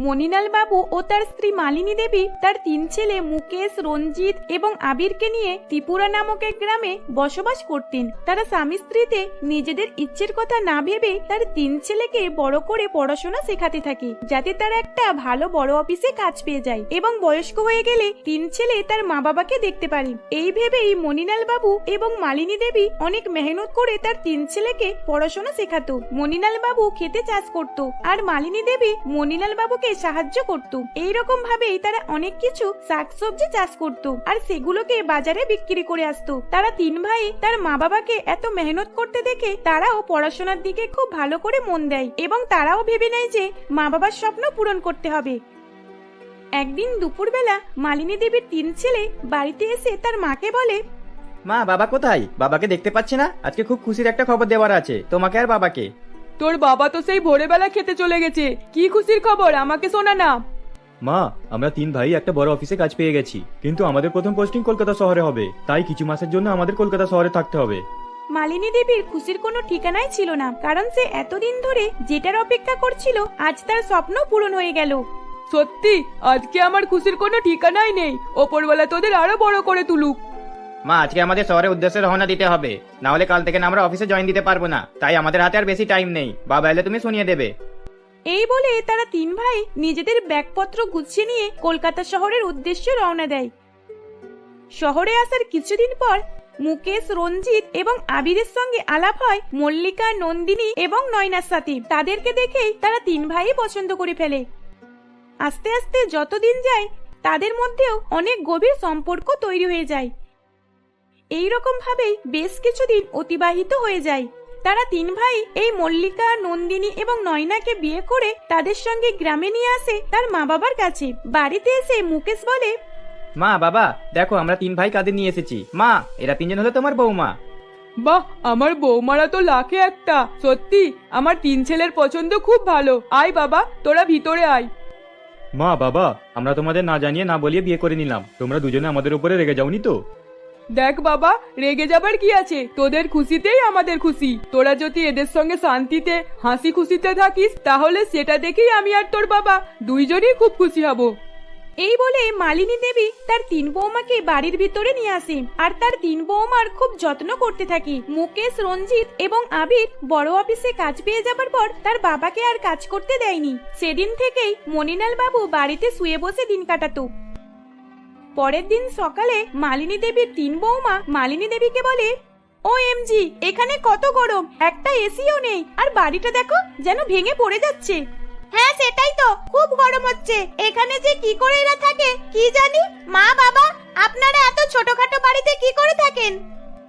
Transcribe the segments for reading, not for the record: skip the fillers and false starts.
মনিলাল বাবু ও তার স্ত্রী মালিনী দেবী তার 3 ছেলে মুকেশ, রঞ্জিত এবং আবিরকে নিয়ে ত্রিপুরা নামক এক গ্রামে বসবাস করতেন। তারা স্বামী স্ত্রীতে নিজেদের ইচ্ছের কথা না ভেবে তার 3 ছেলেকে বড় করে পড়াশোনা শেখাতে থাকে, যাতে তারা একটা ভালো বড় অফিসে কাজ পেয়ে যায় এবং বয়স্ক হয়ে গেলে 3 ছেলে তার মা বাবাকে দেখতে পারে। এই ভেবেই মনিলাল বাবু এবং মালিনী দেবী অনেক মেহনত করে তার 3 ছেলেকে পড়াশোনা শেখাতো। মনিলাল বাবু খেতে চাষ করত আর মালিনী দেবী মনিলাল বাবুকে সাহায্য করত। এইরকম ভাবেই তারা অনেক কিছু শাকসবজি চাষ করত আর সেগুলোকে বাজারে বিক্রি করে আসতো। তারা 3 ভাই তার মা বাবাকে এত মেহনত করতে দেখে তারাও পড়াশোনার দিকে খুব ভালো করে মন দেয় এবং তারাও ভেবে নেয় যে মা বাবার স্বপ্ন পূরণ করতে হবে। একদিন দুপুরবেলা মালিনী দেবীর 3 ছেলে বাড়িতে এসে তার মাকে বলে, মা, বাবা কোথায়? বাবাকে দেখতে পাচ্ছি না। আজকে খুব খুশির একটা খবর দেওয়ার আছে তোমাকে আর বাবাকে। তোর বাবা তো সেই ভোরবেলা খেতে চলে গেছে। কি খুশির খবর, আমাকে শোনা না। মা, আমরা 3 ভাই একটা বড় অফিসে কাজ পেয়ে গেছি, কিন্তু আমাদের প্রথম পোস্টিং কলকাতা শহরে হবে, তাই কিছু মাসের জন্য আমাদের কলকাতা শহরে থাকতে হবে। মালিনী দেবীর খুশির কোনো ঠিকানাই ছিল না, কারণ সে এতদিন ধরে যেটার অপেক্ষা করছিল আজ তার স্বপ্ন পূরণ হয়ে গেল। সত্যি আজকে আমার খুশির কোনো ঠিকানাই নেই। ওপরওয়ালা তোদের আরো বড় করে তুলুক। মা, আজকে আমাদের শহরের উদ্দেশ্যে রওনা দিতে হবে, না হলে কাল থেকে আমরা অফিসে জয়েন দিতে পারবো না। তাই আমাদের হাতে আর বেশি টাইম নেই। বাবা এলে তুমি শুনিয়ে দেবে। এই বলে তারা 3 ভাই নিজেদের ব্যাগপত্র গুছিয়ে নিয়ে কলকাতা শহরের উদ্দেশ্যে রওনা দেয়। শহরে আসার কিছুদিন পর মুকেশ, রঞ্জিত এবং আবিরের সঙ্গে আলাপ হয় মল্লিকা, নন্দিনী এবং নয়নার সাথে। তাদেরকে দেখেই তারা 3 ভাই পছন্দ করে ফেলে। আস্তে আস্তে যতদিন যায় তাদের মধ্যেও অনেক গভীর সম্পর্ক তৈরি হয়ে যায়। এই রকম ভাবেই বেশ কিছুদিন অতিবাহিত হয়ে যায়। তারা 3 ভাই এই মল্লিকা, নন্দিনী এবং নয়নাকে বিয়ে করে তাদের সঙ্গে গ্রামে নিয়ে আসে তার মা বাবার কাছে। বাড়িতে এসে মুকেশ বলে, মা, বাবা দেখো আমরা 3 ভাই কাদের নিয়ে এসেছি। মা, এরা 3 জন হলো তোমার বৌমা। বাহ, আমার বৌমারা তো লাখে একটা। সত্যি আমার 3 ছেলের পছন্দ খুব ভালো। আয় বাবা, তোরা ভিতরে আয়। মা, বাবা, আমরা তোমাদের না জানিয়ে না বলিয়ে বিয়ে করে নিলাম। তোমরা দুজনে আমাদের উপরে রেগে যাওনি তো? দেখ বাবা, রেগে যাবার কি আছে? তোদের খুশিতেই আমাদের খুশি। তোরা যদি এদের সঙ্গে শান্তিতে হাসি খুশিতে থাকিস তাহলে সেটা দেখেই আমি আর তোর বাবা দুইজনই খুব খুশি হব। এই বলে মালিনী দেবী তার 3 বৌমাকে বাড়ির ভিতরে নিয়ে আসে আর তার 3 বৌমার খুব যত্ন করতে থাকে। মুকেশ, রঞ্জিত এবং আবির বড় অফিসে কাজ পেয়ে যাবার পর তার বাবাকে আর কাজ করতে দেয়নি। সেদিন থেকেই মনিলাল বাবু বাড়িতে শুয়ে বসে দিন কাটাতো। পরের দিন সকালে মালিনী দেবীর 3 বৌমা মালিনী দেবীকে বলে, OMG, এখানে কত গরম, একটা এসিও নেই আর বাড়িটা দেখো যেন ভেঙে পড়ে যাচ্ছে। হ্যাঁ সেটাই তো, খুব গরম হচ্ছে। এখানে যে কি করে এরা থাকে কি জানি। মা, বাবা, আপনারা এত ছোটখাটো বাড়িতে কি করে থাকেন?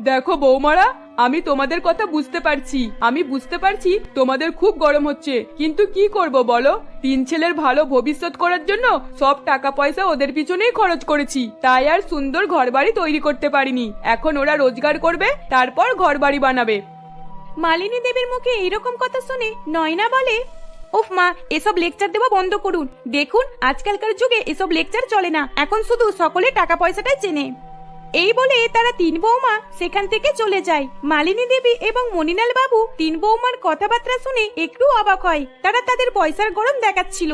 দেখো বৌমারা, আমি তোমাদের কথা বুঝতে পারছি। আমি বুঝতে পারছি তোমাদের খুব গরম হচ্ছে, কিন্তু কি করব বলো? 3 ছেলের ভালো ভবিষ্যৎ করার জন্য সব টাকা পয়সা ওদের পিছনেই খরচ করেছি, তাই আর সুন্দর ঘরবাড়ি তৈরি করতে পারিনি। এখন ওরা রোজগার করবে, তারপর ঘরবাড়ি বানাবে। মালিনী দেবীর মুখে এইরকম কথা শুনে নয়না বলে, উফ মা, এসব লেকচার দেওয়া বন্ধ করুন। দেখুন আজকালকার যুগে এসব লেকচার চলে না, এখন শুধু সকলে টাকা পয়সাটাই চেনে। এই বলে তারা 3 বৌমা সেখান থেকে চলে যায়। মালিনী দেবী এবং মনিলাল বাবু 3 বৌমার কথাবার্তা শুনে একটু অবাক হয়। তারা তাদের পয়সার গরম দেখাচ্ছিল।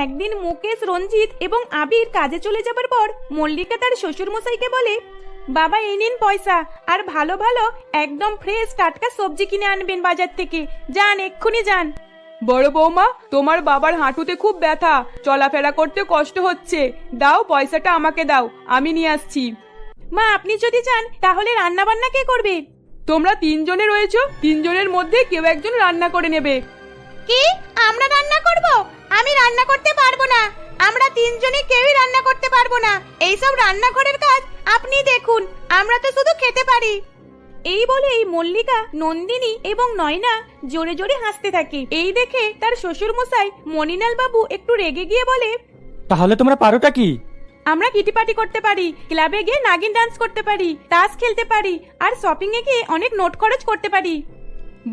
একদিন মুকেশ, রঞ্জিত এবং আবির কাজে চলে যাবার পর মল্লিকা তার শ্বশুর মশাইকে বলে, বাবা এই নিন পয়সা, আর ভালো ভালো একদম ফ্রেশ টাটকা সবজি কিনে আনবেন বাজার থেকে। যান, এক্ষুনি যান। বড় বৌমা, তোমার বাবার হাঁটুতে খুব ব্যথা, চলাফেরা করতে কষ্ট হচ্ছে। দাও পয়সাটা আমাকে দাও, আমি নিয়ে আসছি। মা, আপনি যদি চান তাহলে রান্না বান্না কে করবে? তোমরা 3 জনে রয়েছো, 3 জনের মধ্যে কেউ একজন রান্না করে নেবে। কি, আমরা রান্না করব? আমি রান্না করতে পারবো না। আমরা 3 জনে কেউই রান্না করতে পারবো না। এইসব রান্নাঘরের কাজ আপনি দেখুন, আমরা তো শুধু খেতে পারি। এই বলেই মল্লিকা, নন্দিনী এবং নয়না জোরে জোরে হাসতে থাকে। এই দেখে তার শ্বশুর মশাই মনিলাল বাবু একটু রেগে গিয়ে বলে, তাহলে তোমরা পারোটা কি? আমরা কিটিপাটি করতে পারি, ক্লাবে গিয়ে নাগিন ডান্স করতে পারি, তাস খেলতে পারি আর শপিং এ গিয়ে অনেক নোট খরচ করতে পারি।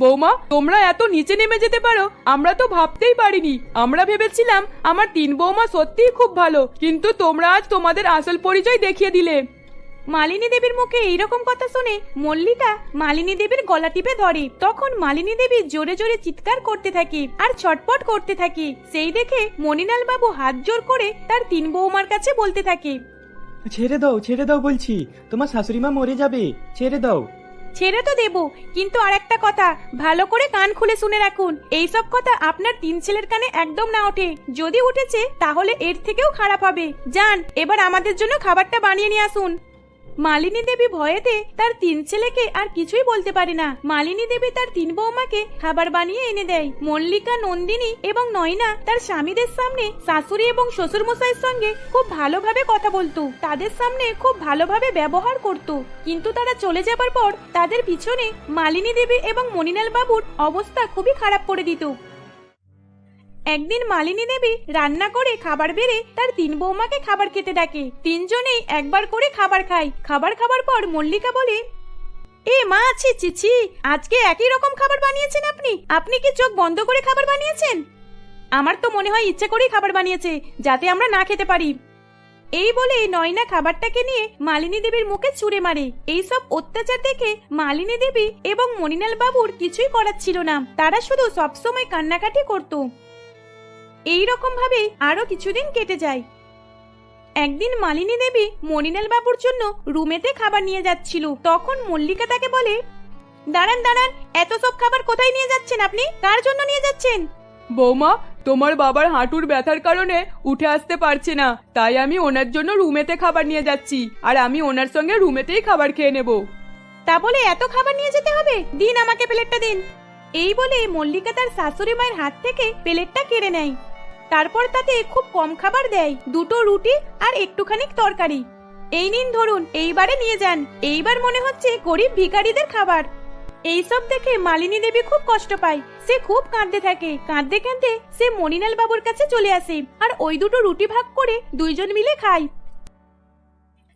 বৌমা, তোমরা এত নিচে নেমে যেতে পারো আমরা তো ভাবতেই পারিনি। আমরা ভেবেছিলাম আমার 3 বৌমা সত্যিই খুব ভালো, কিন্তু তোমরা আজ তোমাদের আসল পরিচয় দেখিয়ে দিলে। মালিনী দেবীর মুখে এইরকম কথা শুনে মল্লিকা মালিনী দেবীর গলা টিপে ধরে। তখন মালিনী দেবী জোরে জোরে চিৎকার করতে থাকে আর ছটপট করতে থাকে। সেই দেখে মণিলাল বাবু হাত জোর করে তার তিন বৌমার কাছে বলতে থাকে, ছেড়ে দাও বলছি, তোমার শাশুড়ি মা মরে যাবে, ছেড়ে দাও। ছেড়ে তো দেবো, কিন্তু আর একটা কথা ভালো করে কান খুলে শুনে রাখুন। এইসব কথা আপনার তিন ছেলের কানে একদম না ওঠে। যদি উঠেছে তাহলে এর থেকেও খারাপ হবে। যান, এবার আমাদের জন্য খাবারটা বানিয়ে নিয়ে আসুন। মালিনী দেবী ভয়েতে তার তিন ছেলেকে আর কিছুই বলতে পারে না। মালিনী দেবী তার তিন বৌমাকে খাবার বানিয়ে এনে দেয়। মল্লিকা, নন্দিনী এবং নয়না তার স্বামীদের সামনে শাশুড়ি এবং শ্বশুর মশাইয়ের সঙ্গে খুব ভালোভাবে কথা বলতো, তাদের সামনে খুব ভালোভাবে ব্যবহার করত। কিন্তু তারা চলে যাবার পর তাদের পিছনে মালিনী দেবী এবং মণিলাল বাবুর অবস্থা খুবই খারাপ করে দিত। একদিন মালিনী দেবী রান্না করে খাবার বেড়ে তার তিন বৌমাকে খাবার খেতে ডাকে। তিনজনেই একবার করে খাবার খায়। খাবার খাবার পর মল্লিকা বলে, এ মা, ছি, আজকে একই রকম খাবার বানিয়েছেন আপনি। আপনি কি চোখ বন্ধ করে খাবার বানিয়েছেন? আমার তো মনে হয় ইচ্ছে করেই খাবার বানিয়েছে, যাতে আমরা না খেতে পারি। এই বলে নয়না খাবারটাকে নিয়ে মালিনী দেবীর মুখে ছুঁড়ে মারে। এইসব অত্যাচার দেখে মালিনী দেবী এবং মণিলাল বাবুর কিছুই করার ছিল না। তারা শুধু সবসময় কান্নাকাটি করত। এই রকম ভাবে আরো কিছুদিন কেটে যায়। একদিন মালিনী দেবী মণিলাল বাবুর জন্য রুমেতে খাবার নিয়ে যাচ্ছিল। তখন মল্লিকা তাকে বলে, দাঁড়ান, এত সব খাবার কোথায় নিয়ে যাচ্ছেন আপনি? কার জন্য নিয়ে যাচ্ছেন? বৌমা, তোমার বাবার হাঁটুর ব্যথার কারণে উঠে আসতে পারছে না, তাই আমি ওনার জন্য রুমেতে খাবার নিয়ে যাচ্ছি, আর আমি ওনার সঙ্গে রুমেতেই খাবার খেয়ে নেব। তা বলে এত খাবার নিয়ে যেতে হবে? দিন, আমাকে প্লেটটা দিন। এই বলে মল্লিকা তার শাশুড়ি মায়ের হাত থেকে প্লেটটা কেড়ে নেয়। তারপর তাতে খুব কম খাবার দেয়, 2টো রুটি আর একটুখানি তরকারি। এই নিন, ধরুন, এইবারে নিয়ে যান। এইবার মনে হচ্ছে গরিব ভিখারিদের খাবার। এইসব দেখে মালিনী দেবী খুব কষ্ট পায়। সে খুব কাঁদতে থাকে। কাঁদতে সে মণিলাল বাবুর কাছে চলে আসে আর ওই 2টো রুটি ভাগ করে দুইজন মিলে খায়।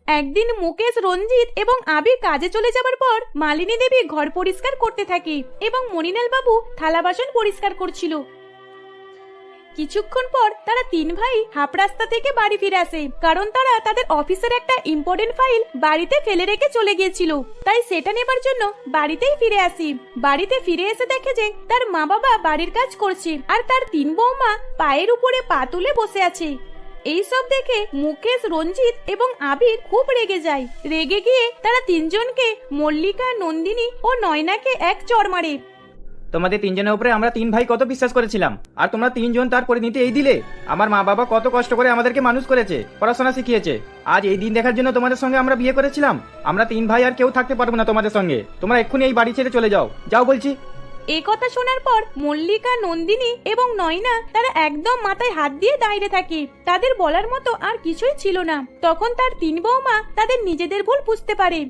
একদিন মুকেশ, রঞ্জিত এবং আবির কাজে চলে যাবার পর মালিনী দেবী ঘর পরিষ্কার করতে থাকে এবং মণিলাল বাবু থালা বাসন পরিষ্কার করছিল। কিছুক্ষণ পর তারা তিন ভাই হাফ রাস্তা থেকে বাড়ি ফিরে আসে, কারণ তারা তাদের অফিসের একটা ইম্পর্টেন্ট ফাইল বাড়িতে ফেলে রেখে চলে গিয়েছিল। তাই সেটা নেবার জন্য বাড়িতেই ফিরে আসি। বাড়িতে ফিরে এসে দেখে যে তার মা বাবা বাড়ির কাজ করছে আর তার তিন বৌমা পায়ের উপরে পা তুলে বসে আছে। এইসব দেখে মুকেশ, রঞ্জিত এবং আবির খুব রেগে যায়। রেগে গিয়ে তারা তিনজনকে, মল্লিকা, নন্দিনী ও নয়নাকে এক চড় মারে। তোমাদের তিনজনের উপরে আমরা তিন ভাই কত বিশ্বাস করেছিলাম, আর তোমরা তিনজন তার পরিণতি এই দিলে। আমার মা বাবা কত কষ্ট করে আমাদেরকে মানুষ করেছে, পড়াশোনা শিখিয়েছে। আজ এই দিন দেখার জন্য তোমাদের সঙ্গে আমরা বিয়ে করেছিলাম। আমরা তিন ভাই আর কেউ থাকতে পারবো না তোমাদের সঙ্গে। তোমরা এক্ষুনি এই বাড়ি ছেড়ে চলে যাও, যাও বলছি। এই কথা শোনার পর মল্লিকা, নন্দিনী এবং নয়না তারা একদম মাথায় হাত দিয়ে দাঁড়িয়ে থাকে। তাদের বলার মতো আর কিছুই ছিল না। তখন তার তিন বৌমা তাদের নিজেদের ভুল বুঝতে পারে।